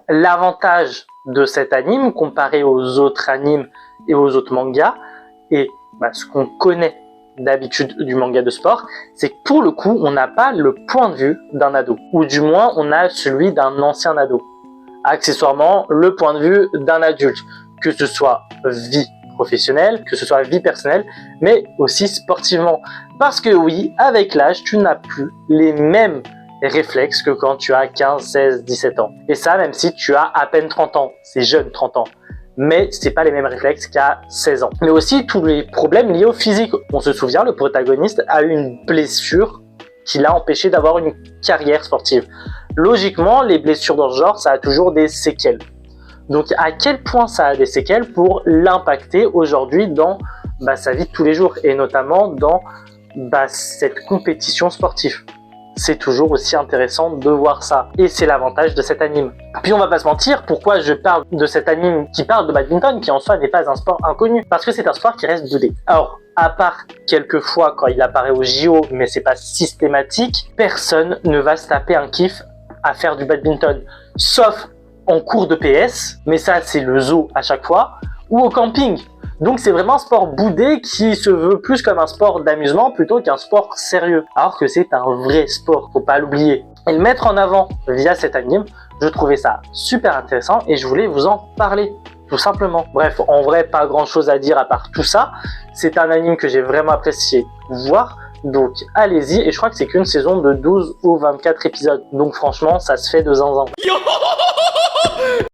l'avantage de cet anime comparé aux autres animes et aux autres mangas, et ce qu'on connaît d'habitude du manga de sport, c'est que pour le coup, on n'a pas le point de vue d'un ado, ou du moins on a celui d'un ancien ado. Accessoirement, le point de vue d'un adulte, que ce soit vie professionnelle, que ce soit vie personnelle, mais aussi sportivement. Parce que oui, avec l'âge, tu n'as plus les mêmes réflexes que quand tu as 15, 16, 17 ans. Et ça, même si tu as à peine 30 ans, c'est jeune 30 ans. Mais c'est pas les mêmes réflexes qu'à 16 ans. Mais aussi tous les problèmes liés au physique. On se souvient, le protagoniste a eu une blessure qui l'a empêché d'avoir une carrière sportive. Logiquement, les blessures dans ce genre, ça a toujours des séquelles. Donc à quel point ça a des séquelles pour l'impacter aujourd'hui dans sa vie de tous les jours et notamment dans cette compétition sportive. C'est toujours aussi intéressant de voir ça. Et c'est l'avantage de cet anime. Puis on va pas se mentir, pourquoi je parle de cet anime qui parle de badminton, qui en soi n'est pas un sport inconnu? Parce que c'est un sport qui reste boudé. Alors, à part quelques fois quand il apparaît au JO, mais c'est pas systématique, personne ne va se taper un kiff à faire du badminton. Sauf en cours de PS, mais ça c'est le zoo à chaque fois, ou au camping. Donc c'est vraiment un sport boudé qui se veut plus comme un sport d'amusement plutôt qu'un sport sérieux. Alors que c'est un vrai sport, faut pas l'oublier. Et le mettre en avant via cet anime, je trouvais ça super intéressant et je voulais vous en parler, tout simplement. Bref, en vrai, pas grand chose à dire à part tout ça. C'est un anime que j'ai vraiment apprécié voir. Donc allez-y, et je crois que c'est qu'une saison de 12 ou 24 épisodes. Donc franchement, ça se fait de zinzin.